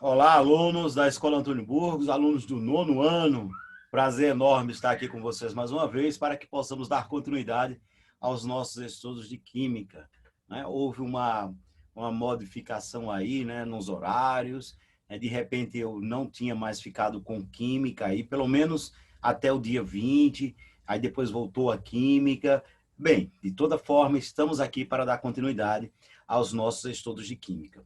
Olá, alunos da Escola Antônio Burgos, alunos do 9º ano. Prazer enorme estar aqui com vocês mais uma vez para que possamos dar continuidade aos nossos estudos de Química. Houve uma modificação aí, nos horários. De repente, eu não tinha mais ficado com Química aí, pelo menos até o dia 20, aí depois voltou a Química. Bem, de toda forma, estamos aqui para dar continuidade aos nossos estudos de Química.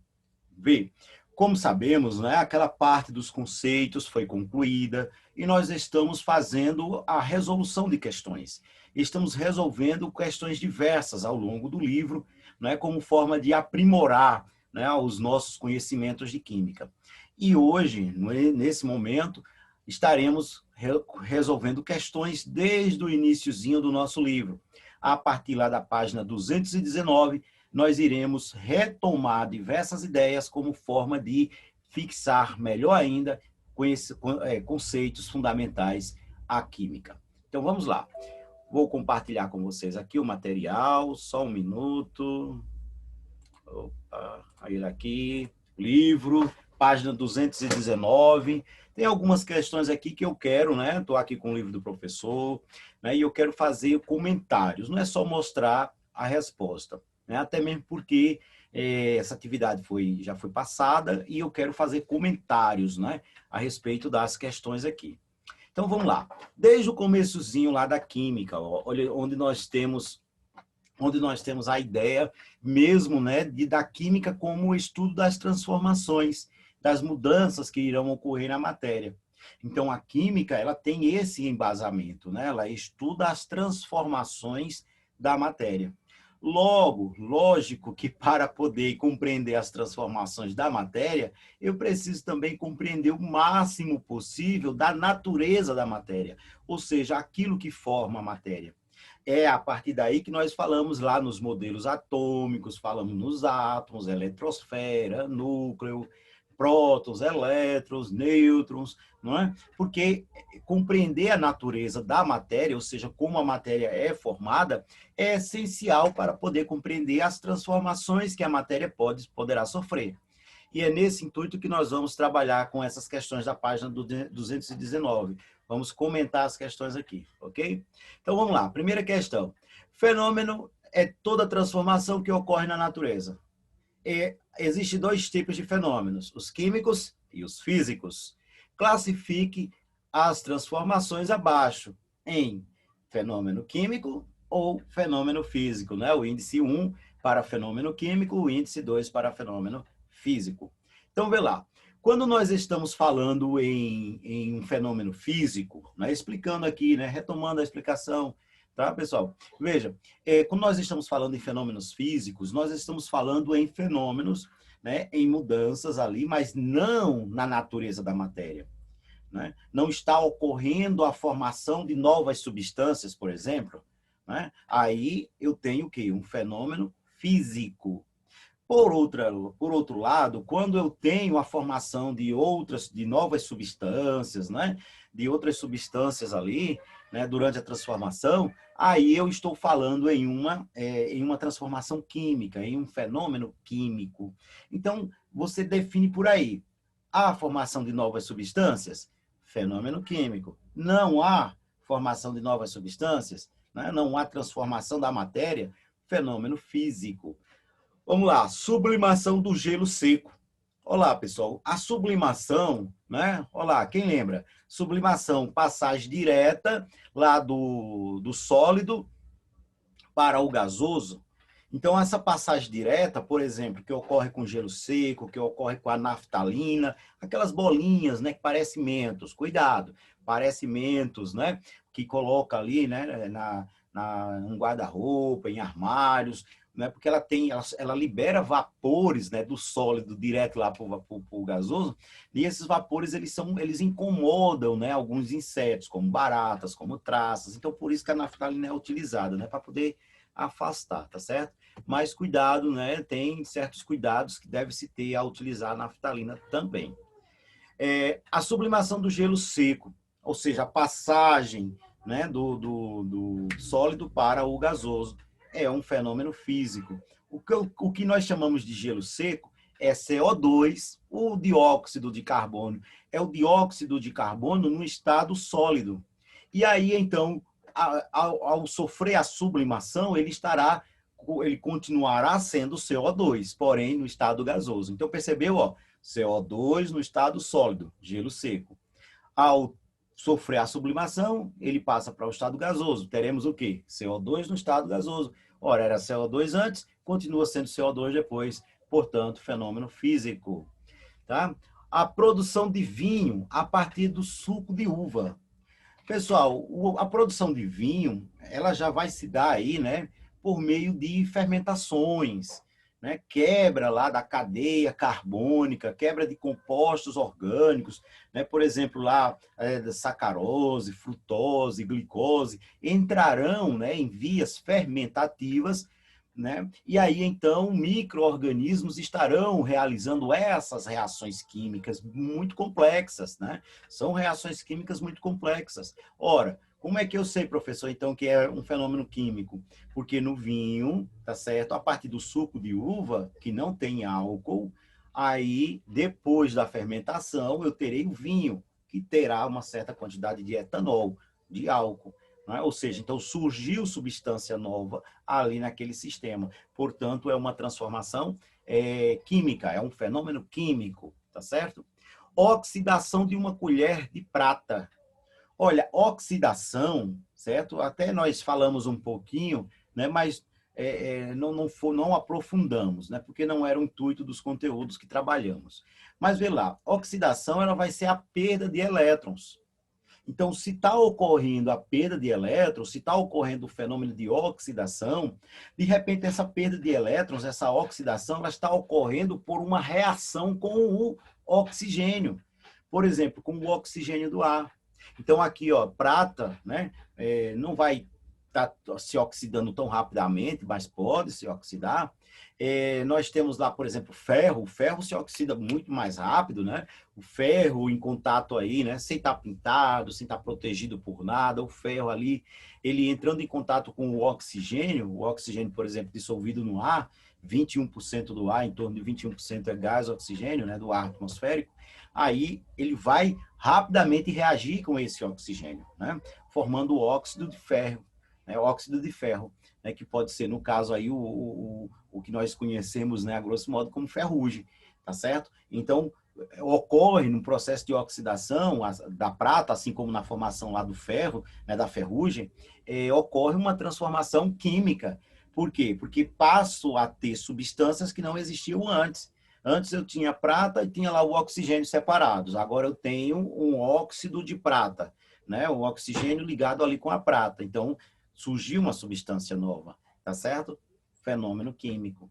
Vê, como sabemos, aquela parte dos conceitos foi concluída e nós estamos fazendo a resolução de questões. Estamos resolvendo questões diversas ao longo do livro, como forma de aprimorar os nossos conhecimentos de química. E hoje, nesse momento, estaremos resolvendo questões desde o iniciozinho do nosso livro. A partir lá da página 219, nós iremos retomar diversas ideias como forma de fixar melhor ainda conceitos fundamentais à química. Então, vamos lá. Vou compartilhar com vocês aqui o material, só um minuto. Opa, ele aqui, livro, página 219. Tem algumas questões aqui que eu quero, Estou aqui com o livro do professor, e eu quero fazer comentários. Não é só mostrar a resposta, até mesmo porque essa atividade já foi passada e eu quero fazer comentários, a respeito das questões aqui. Então, vamos lá. Desde o começozinho lá da química, olha, onde nós temos a ideia mesmo, da química como o estudo das transformações, das mudanças que irão ocorrer na matéria. Então, a química, ela tem esse embasamento, Ela estuda as transformações da matéria. Logo, lógico que para poder compreender as transformações da matéria, eu preciso também compreender o máximo possível da natureza da matéria, ou seja, aquilo que forma a matéria. É a partir daí que nós falamos lá nos modelos atômicos, falamos nos átomos, eletrosfera, núcleo, prótons, elétrons, nêutrons, não é? Porque compreender a natureza da matéria, ou seja, como a matéria é formada, é essencial para poder compreender as transformações que a matéria poderá sofrer. E é nesse intuito que nós vamos trabalhar com essas questões da página 219. Vamos comentar as questões aqui, ok? Então, vamos lá. Primeira questão. Fenômeno é toda transformação que ocorre na natureza. Existem dois tipos de fenômenos, os químicos e os físicos. Classifique as transformações abaixo em fenômeno químico ou fenômeno físico, O índice 1 para fenômeno químico, o índice 2 para fenômeno físico. Então, vê lá. Quando nós estamos falando em um fenômeno físico, explicando aqui, retomando a explicação, tá, pessoal? Veja, quando nós estamos falando em fenômenos físicos, nós estamos falando em fenômenos, em mudanças ali, mas não na natureza da matéria. Não está ocorrendo a formação de novas substâncias, por exemplo. Aí eu tenho o quê? Um fenômeno físico. Por outro lado, quando eu tenho a formação de novas substâncias, de outras substâncias ali, durante a transformação, aí eu estou falando em uma transformação química, em um fenômeno químico. Então, você define por aí. Há formação de novas substâncias? Fenômeno químico. Não há formação de novas substâncias? Não há transformação da matéria? Fenômeno físico. Vamos lá, sublimação do gelo seco. Olá, pessoal. A sublimação, Olá, quem lembra? Sublimação, passagem direta lá do sólido para o gasoso. Então, essa passagem direta, por exemplo, que ocorre com gelo seco, que ocorre com a naftalina, aquelas bolinhas, que parecem mentos. Cuidado, parecem mentos, que coloca ali, um guarda-roupa, em armários, porque ela libera vapores, do sólido direto lá para o gasoso, e esses vapores eles incomodam, alguns insetos, como baratas, como traças. Então, por isso que a naftalina é utilizada, para poder afastar, tá certo? Mas cuidado, tem certos cuidados que deve-se ter ao utilizar a naftalina também. A sublimação do gelo seco, ou seja, a passagem, do sólido para o gasoso, é um fenômeno físico. O que nós chamamos de gelo seco é CO2, o dióxido de carbono é o dióxido de carbono no estado sólido. E aí, então, ao sofrer a sublimação, ele continuará sendo CO2, porém no estado gasoso. Então, percebeu? Ó, CO2 no estado sólido, gelo seco. Ao sofrer a sublimação, ele passa para o estado gasoso. Teremos o quê? CO2 no estado gasoso. Ora, era CO2 antes, continua sendo CO2 depois. Portanto, fenômeno físico. Tá? A produção de vinho a partir do suco de uva. Pessoal, a produção de vinho, ela já vai se dar aí, né, por meio de fermentações, né, quebra lá da cadeia carbônica, quebra de compostos orgânicos, né, por exemplo, lá sacarose, frutose, glicose, entrarão, né, em vias fermentativas, né? E aí, então, micro-organismos estarão realizando essas reações químicas muito complexas, né? São reações químicas muito complexas. Ora, como é que eu sei, professor, então, que é um fenômeno químico? Porque no vinho, tá certo? A partir do suco de uva, que não tem álcool, aí, depois da fermentação, eu terei o vinho, que terá uma certa quantidade de etanol, de álcool. Né? Ou seja, então surgiu substância nova ali naquele sistema. Portanto, é uma transformação química, é um fenômeno químico, tá certo? Oxidação de uma colher de prata. Olha, oxidação, certo? Até nós falamos um pouquinho, né? Mas não aprofundamos, né? Porque não era o intuito dos conteúdos que trabalhamos. Mas vê lá, oxidação ela vai ser a perda de elétrons. Então, se está ocorrendo a perda de elétrons, se está ocorrendo o fenômeno de oxidação, de repente essa perda de elétrons, essa oxidação, ela está ocorrendo por uma reação com o oxigênio. Por exemplo, com o oxigênio do ar. Então, aqui, ó, prata, né, não vai estar se oxidando tão rapidamente, mas pode se oxidar. Nós temos lá, por exemplo, ferro. O ferro se oxida muito mais rápido, né? O ferro em contato aí, né? Sem estar pintado, sem estar protegido por nada. O ferro ali, ele entrando em contato com o oxigênio, por exemplo, dissolvido no ar, 21% do ar, em torno de 21% é gás oxigênio, né? Do ar atmosférico. Aí ele vai rapidamente reagir com esse oxigênio, né? Formando o óxido de ferro, né? O óxido de ferro, né? Que pode ser, no caso aí, o que nós conhecemos, né, a grosso modo, como ferrugem, tá certo? Então, ocorre no processo de oxidação da prata, assim como na formação lá do ferro, né, da ferrugem, ocorre uma transformação química. Por quê? Porque passo a ter substâncias que não existiam antes. Antes eu tinha prata e tinha lá o oxigênio separados. Agora eu tenho um óxido de prata, né? O oxigênio ligado ali com a prata. Então, surgiu uma substância nova, tá certo? Fenômeno químico.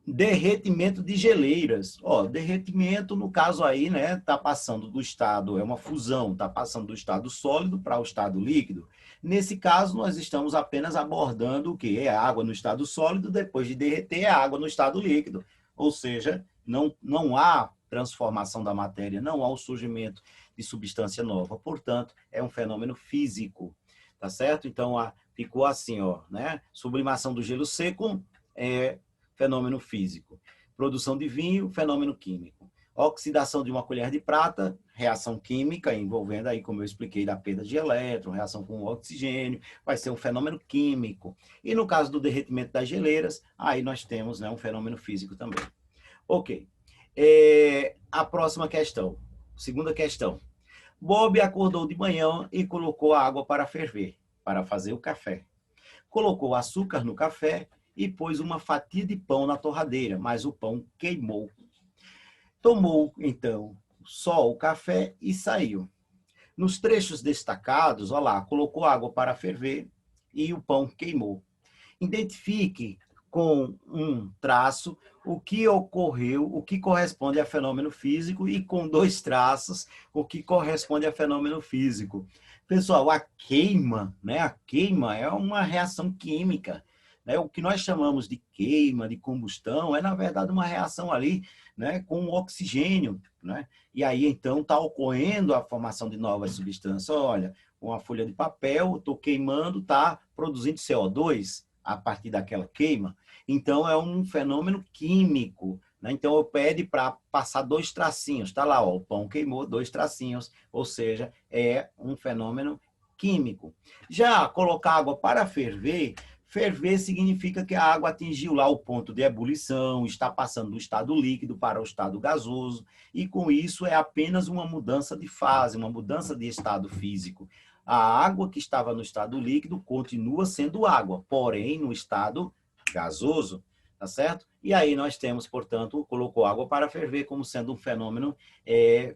Derretimento de geleiras. Ó, derretimento, no caso aí, né, tá passando do estado, é uma fusão, tá passando do estado sólido para o estado líquido. Nesse caso, nós estamos apenas abordando o que? É água no estado sólido, depois de derreter, é água no estado líquido. Ou seja, não há transformação da matéria, não há o surgimento de substância nova. Portanto, é um fenômeno físico, tá certo? Então, ficou assim, ó, né? Sublimação do gelo seco é fenômeno físico. Produção de vinho, fenômeno químico. Oxidação de uma colher de prata, reação química, envolvendo aí, como eu expliquei, da perda de elétron, reação com o oxigênio, vai ser um fenômeno químico. E no caso do derretimento das geleiras, aí nós temos, né, um fenômeno físico também. Ok. A próxima questão, segunda questão. Bob acordou de manhã e colocou a água para ferver, para fazer o café. Colocou açúcar no café e pôs uma fatia de pão na torradeira, mas o pão queimou. Tomou, então, só o café e saiu. Nos trechos destacados, olha lá, colocou água para ferver e o pão queimou. Identifique com um traço o que ocorreu, o que corresponde a fenômeno físico, e com dois traços, o que corresponde a fenômeno físico. Pessoal, a queima, né? A queima é uma reação química, né? O que nós chamamos de queima, de combustão, é, na verdade, uma reação ali, né, com o oxigênio, né? E aí, então, está ocorrendo a formação de novas substâncias. Olha, uma folha de papel, estou queimando, está produzindo CO2 a partir daquela queima. Então, é um fenômeno químico, né? Então, eu pede para passar 2 tracinhos. Está lá, ó, o pão queimou, 2 tracinhos, ou seja, é um fenômeno químico. Já colocar água para ferver, ferver significa que a água atingiu lá o ponto de ebulição, está passando do estado líquido para o estado gasoso, e com isso é apenas uma mudança de fase, uma mudança de estado físico. A água que estava no estado líquido continua sendo água, porém no estado gasoso, tá certo? E aí nós temos, portanto, colocou água para ferver como sendo um fenômeno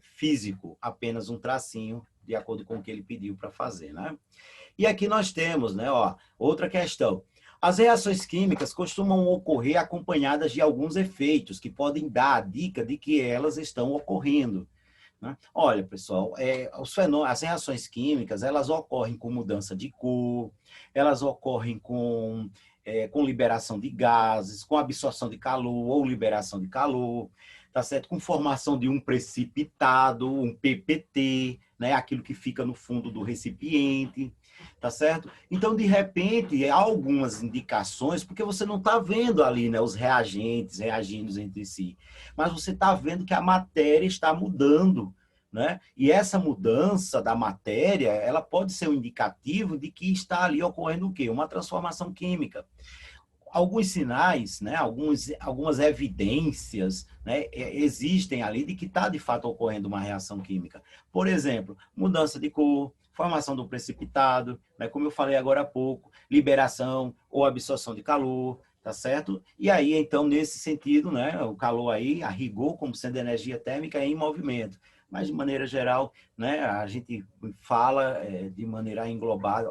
físico, apenas um tracinho, de acordo com o que ele pediu para fazer, né? E aqui nós temos, né, ó, outra questão. As reações químicas costumam ocorrer acompanhadas de alguns efeitos que podem dar a dica de que elas estão ocorrendo, né? Olha, pessoal, as reações químicas, elas ocorrem com mudança de cor, elas ocorrem com liberação de gases, com absorção de calor ou liberação de calor, tá certo? Com formação de um precipitado, um PPT, né? Aquilo que fica no fundo do recipiente, tá certo? Então, de repente, há algumas indicações, porque você não está vendo ali, né, os reagentes reagindo entre si, mas você está vendo que a matéria está mudando, né? E essa mudança da matéria, ela pode ser um indicativo de que está ali ocorrendo o quê? Uma transformação química. Alguns sinais, né, algumas evidências, né, existem ali de que está de fato ocorrendo uma reação química. Por exemplo, mudança de cor, formação do precipitado, né, como eu falei agora há pouco, liberação ou absorção de calor, tá certo? E aí, então, nesse sentido, né, o calor aí, a rigor, como sendo energia térmica em movimento. Mas, de maneira geral, né, a gente fala de maneira englobada,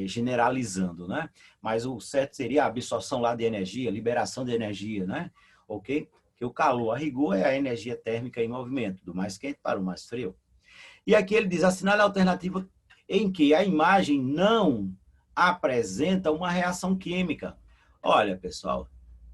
generalizando, né? Mas o certo seria a absorção lá de energia, liberação de energia, né? Ok? Que o calor, a rigor, é a energia térmica em movimento, do mais quente para o mais frio. E aqui ele diz, assinale a alternativa em que a imagem não apresenta uma reação química. Olha, pessoal,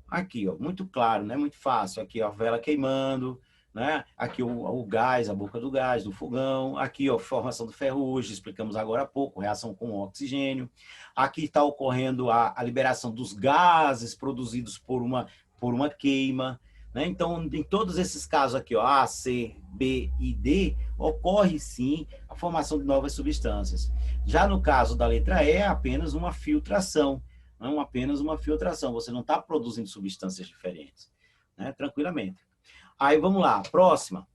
aqui, ó, muito claro, né? Muito fácil. Aqui, ó, a vela queimando, né? Aqui o gás, a boca do gás, do fogão. Aqui, ó, formação do ferrugem, explicamos agora há pouco, reação com oxigênio. Aqui está ocorrendo a liberação dos gases produzidos por uma queima, né? Então, em todos esses casos aqui, ó, A, C, B e D, ocorre sim a formação de novas substâncias. Já no caso da letra E, é apenas uma filtração. Não apenas uma filtração, você não está produzindo substâncias diferentes, né? Tranquilamente. Aí vamos lá, próxima.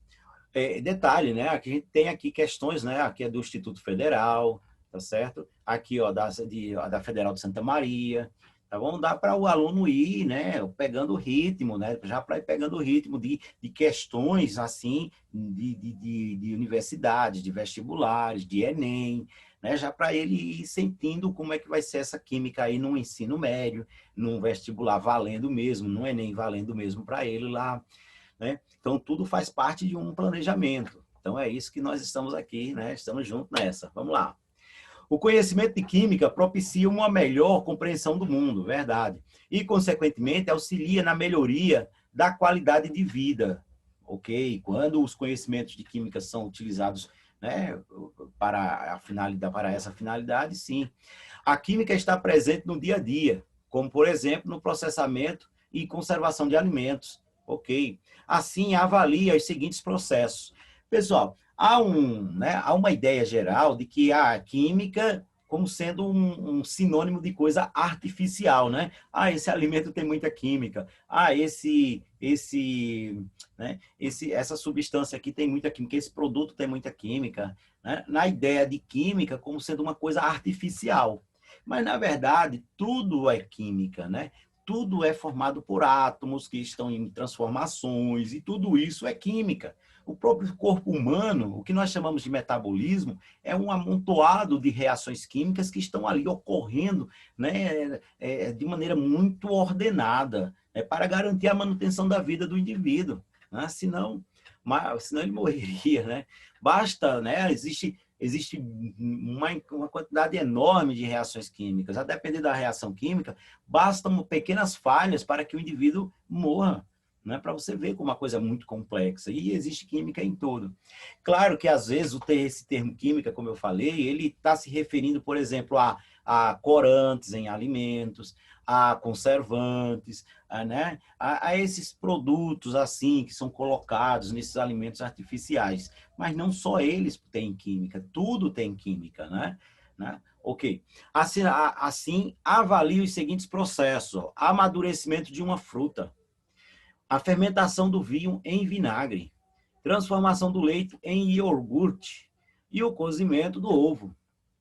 Detalhe, né? Aqui a gente tem aqui questões, né? Aqui é do Instituto Federal, tá certo? Aqui, ó, da Federal de Santa Maria. Tá bom? Dá para o aluno ir, né? Pegando o ritmo, né? Já para ir pegando o ritmo de questões, assim, de universidades, de vestibulares, de Enem, né? Já para ele ir sentindo como é que vai ser essa química aí no ensino médio, num vestibular valendo mesmo, no Enem valendo mesmo para ele lá, né? Então, tudo faz parte de um planejamento. Então, é isso que nós estamos aqui, né? Estamos juntos nessa. Vamos lá. O conhecimento de química propicia uma melhor compreensão do mundo, verdade. E, consequentemente, auxilia na melhoria da qualidade de vida, ok? Quando os conhecimentos de química são utilizados, né, para essa finalidade, sim. A química está presente no dia a dia, como, por exemplo, no processamento e conservação de alimentos, ok? Assim, avalia os seguintes processos. Pessoal, há uma ideia geral de que a química como sendo um sinônimo de coisa artificial, né? Ah, esse alimento tem muita química. Ah, essa substância aqui tem muita química, esse produto tem muita química, né? Na ideia de química como sendo uma coisa artificial. Mas, na verdade, tudo é química, né? Tudo é formado por átomos que estão em transformações e tudo isso é química. O próprio corpo humano, o que nós chamamos de metabolismo, é um amontoado de reações químicas que estão ali ocorrendo, né, de maneira muito ordenada, né, para garantir a manutenção da vida do indivíduo, né? Senão ele morreria, né? Basta, né? Existe uma quantidade enorme de reações químicas. A depender da reação química, bastam pequenas falhas para que o indivíduo morra, né? Para você ver como uma coisa muito complexa. E existe química em tudo. Claro que, às vezes, esse termo química, como eu falei, ele está se referindo, por exemplo, a corantes em alimentos, a conservantes, né? A esses produtos assim que são colocados nesses alimentos artificiais. Mas não só eles têm química, tudo tem química, né? Ok. Assim, avalie os seguintes processos. Amadurecimento de uma fruta, a fermentação do vinho em vinagre, transformação do leite em iogurte e o cozimento do ovo.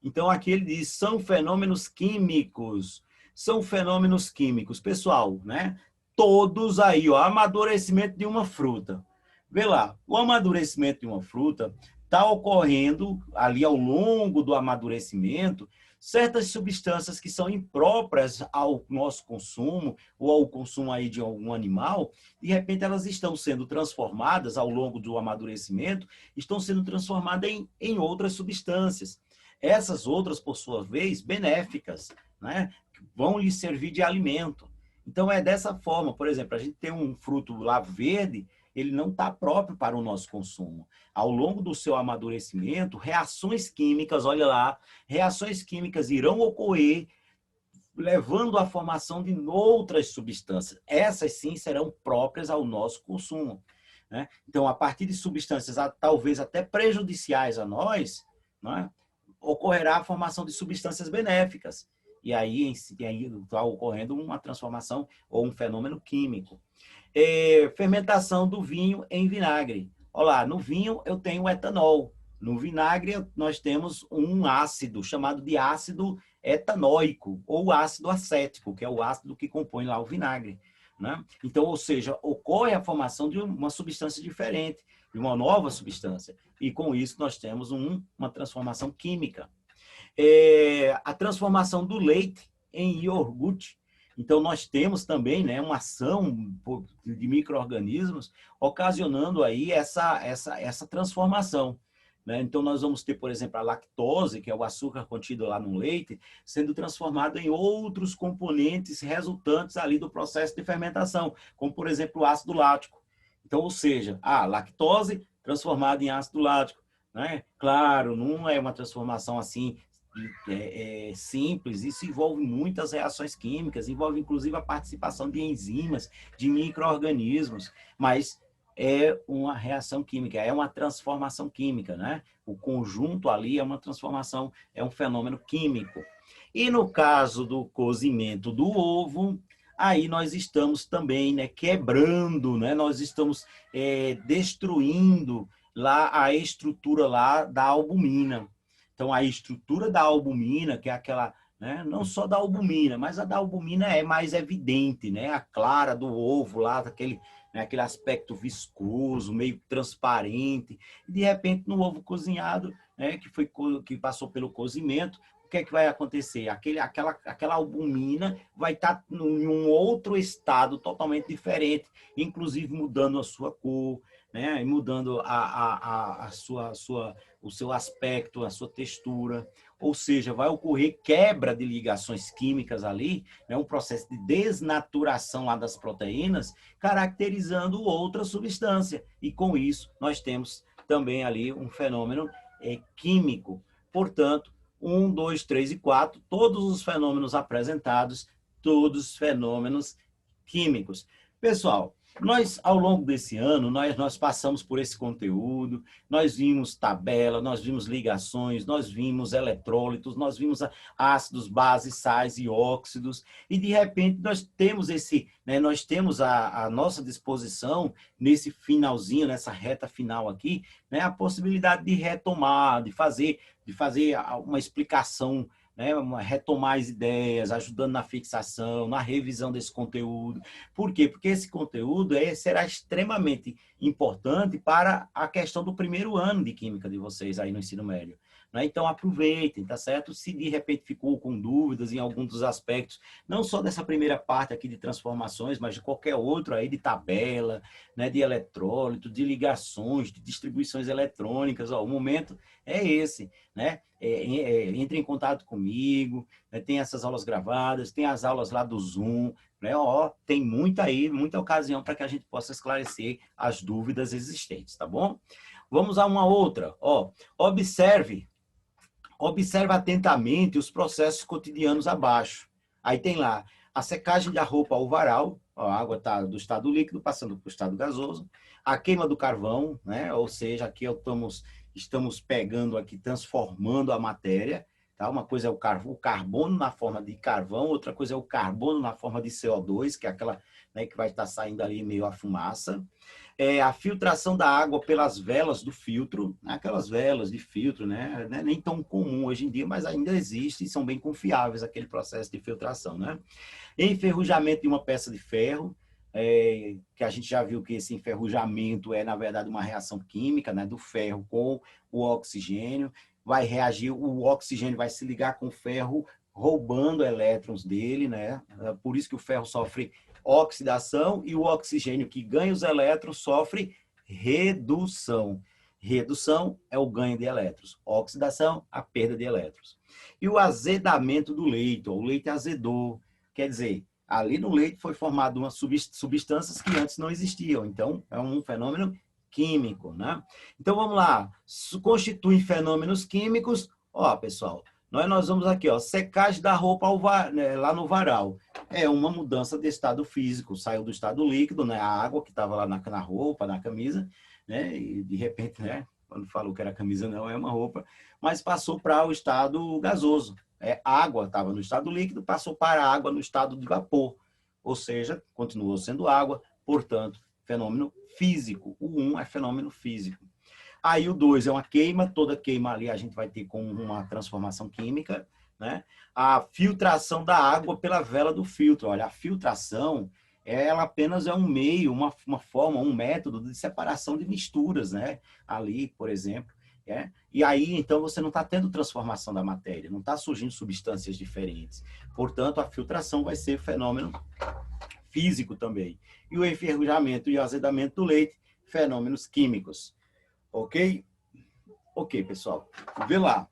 Então, aqui ele diz, são fenômenos químicos. São fenômenos químicos. Pessoal, né? Todos aí, ó, amadurecimento de uma fruta. Vê lá, o amadurecimento de uma fruta está ocorrendo ali ao longo do amadurecimento certas substâncias que são impróprias ao nosso consumo ou ao consumo aí de algum animal, de repente elas estão sendo transformadas ao longo do amadurecimento, estão sendo transformadas em outras substâncias. Essas outras, por sua vez, benéficas, né? Vão lhe servir de alimento. Então, é dessa forma. Por exemplo, a gente tem um fruto lá verde, ele não está próprio para o nosso consumo. Ao longo do seu amadurecimento, reações químicas, olha lá, reações químicas irão ocorrer, levando à formação de outras substâncias. Essas sim serão próprias ao nosso consumo, né? Então, a partir de substâncias talvez até prejudiciais a nós, né, ocorrerá a formação de substâncias benéficas. E aí está ocorrendo uma transformação ou um fenômeno químico. Fermentação do vinho em vinagre. Olha lá, no vinho eu tenho etanol. No vinagre nós temos um ácido chamado de ácido etanóico ou ácido acético, que é o ácido que compõe lá o vinagre, né? Então, ou seja, ocorre a formação de uma substância diferente, de uma nova substância. E com isso nós temos uma transformação química. A transformação do leite em iogurte. Então, nós temos também, né, uma ação de micro-organismos ocasionando aí essa transformação, né? Então, nós vamos ter, por exemplo, a lactose, que é o açúcar contido lá no leite, sendo transformado em outros componentes resultantes ali do processo de fermentação, como, por exemplo, o ácido lático. Então, ou seja, a lactose transformada em ácido lático, né? Claro, não é uma transformação assim simples, isso envolve muitas reações químicas, envolve inclusive a participação de enzimas, de micro-organismos, mas é uma reação química, é uma transformação química, né? O conjunto ali é uma transformação, é um fenômeno químico. E no caso do cozimento do ovo, aí nós estamos também, né, quebrando, né? Nós estamos destruindo lá a estrutura lá da albumina. Então, a estrutura da albumina, que é aquela, né, não só da albumina, mas a da albumina é mais evidente, né? A clara do ovo lá, né, aquele aspecto viscoso, meio transparente. E, de repente, no ovo cozinhado, né, que passou pelo cozimento, o que é que vai acontecer? Aquela albumina vai estar em um outro estado totalmente diferente, inclusive mudando a sua cor, né, mudando o seu aspecto, a sua textura, ou seja, vai ocorrer quebra de ligações químicas ali, né, um processo de desnaturação lá das proteínas, caracterizando outra substância, e com isso nós temos também ali um fenômeno químico. Portanto, 1, 2, 3 e 4, todos os fenômenos apresentados, todos fenômenos químicos. Pessoal, nós, ao longo desse ano, nós passamos por esse conteúdo, nós vimos tabela, nós vimos ligações, nós vimos eletrólitos, nós vimos ácidos, bases, sais e óxidos, e de repente nós temos nós temos à nossa disposição, nesse finalzinho, nessa reta final aqui, né, a possibilidade de retomar, de fazer uma explicação, né, retomar as ideias, ajudando na fixação, na revisão desse conteúdo. Por quê? Porque esse conteúdo será extremamente importante para a questão do primeiro ano de Química de vocês aí no ensino médio, né? Então, aproveitem, tá certo? Se de repente ficou com dúvidas em algum dos aspectos, não só dessa primeira parte aqui de transformações, mas de qualquer outro aí, de tabela, né, de eletrólito, de ligações, de distribuições eletrônicas, ó, o momento é esse, né? Entre em contato comigo, né? Tem essas aulas gravadas, tem as aulas lá do Zoom, né? Ó, tem muita ocasião para que a gente possa esclarecer as dúvidas existentes, tá bom? Vamos a uma outra. Ó, observe Observe atentamente os processos cotidianos abaixo. Aí tem lá a secagem da roupa ao varal, a água está do estado líquido passando para o estado gasoso, a queima do carvão, né? Ou seja, aqui estamos pegando aqui, transformando a matéria. Tá? Uma coisa é o carbono na forma de carvão, outra coisa é o carbono na forma de CO2, que é aquela, né, que vai estar saindo ali meio a fumaça. A filtração da água pelas velas do filtro, aquelas velas de filtro, né? Não é nem tão comum hoje em dia, mas ainda existe e são bem confiáveis aquele processo de filtração, né? Enferrujamento de uma peça de ferro, que a gente já viu que esse enferrujamento é, na verdade, uma reação química, né, do ferro com o oxigênio, vai reagir, o oxigênio vai se ligar com o ferro, roubando elétrons dele, né? Por isso que o ferro sofre oxidação e o oxigênio que ganha os elétrons sofre redução. Redução é o ganho de elétrons, oxidação, a perda de elétrons. E o azedamento do leite, o leite azedou, quer dizer, ali no leite foi formado umas substâncias que antes não existiam, então é um fenômeno químico, né? Então vamos lá, constituem fenômenos químicos, ó pessoal, nós vamos aqui, ó, secagem da roupa lá no varal. É uma mudança de estado físico, saiu do estado líquido, né? A água que estava lá na roupa, na camisa, né? E de repente, né? Quando falou que era camisa, não é uma roupa, mas passou para o estado gasoso. Água estava no estado líquido, passou para a água no estado de vapor. Ou seja, continuou sendo água, portanto, fenômeno físico. O 1 é fenômeno físico. Aí o 2 é uma queima, toda queima ali a gente vai ter como uma transformação química, né? A filtração da água pela vela do filtro. Olha, a filtração, ela apenas é um meio, uma forma, um método de separação de misturas, né? Ali, por exemplo. E aí, então, você não está tendo transformação da matéria, não está surgindo substâncias diferentes. Portanto, a filtração vai ser fenômeno físico também. E o enferrujamento e o azedamento do leite, fenômenos químicos. Ok? Ok, pessoal. Vê lá.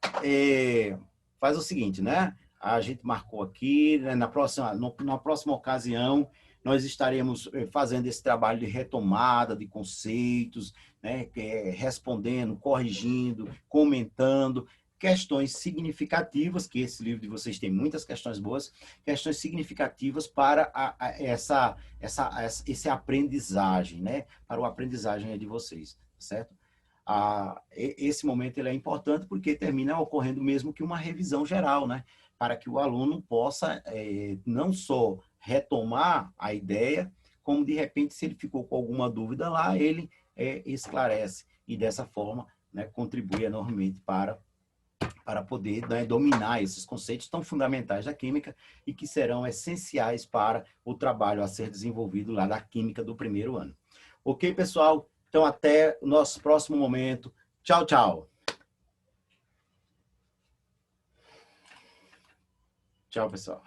Faz o seguinte, né? A gente marcou aqui, né? Na próxima ocasião, nós estaremos fazendo esse trabalho de retomada de conceitos, né? Respondendo, corrigindo, comentando, questões significativas, que esse livro de vocês tem muitas questões boas, questões significativas para esse aprendizagem, né? Para o aprendizagem de vocês, certo? Esse momento ele é importante porque termina ocorrendo mesmo que uma revisão geral, né? Para que o aluno possa não só retomar a ideia, como de repente, se ele ficou com alguma dúvida lá, ele esclarece e dessa forma, né, contribui enormemente para poder, né, dominar esses conceitos tão fundamentais da química e que serão essenciais para o trabalho a ser desenvolvido lá da química do primeiro ano. Ok, pessoal? Então, até o nosso próximo momento. Tchau, tchau. Tchau, pessoal.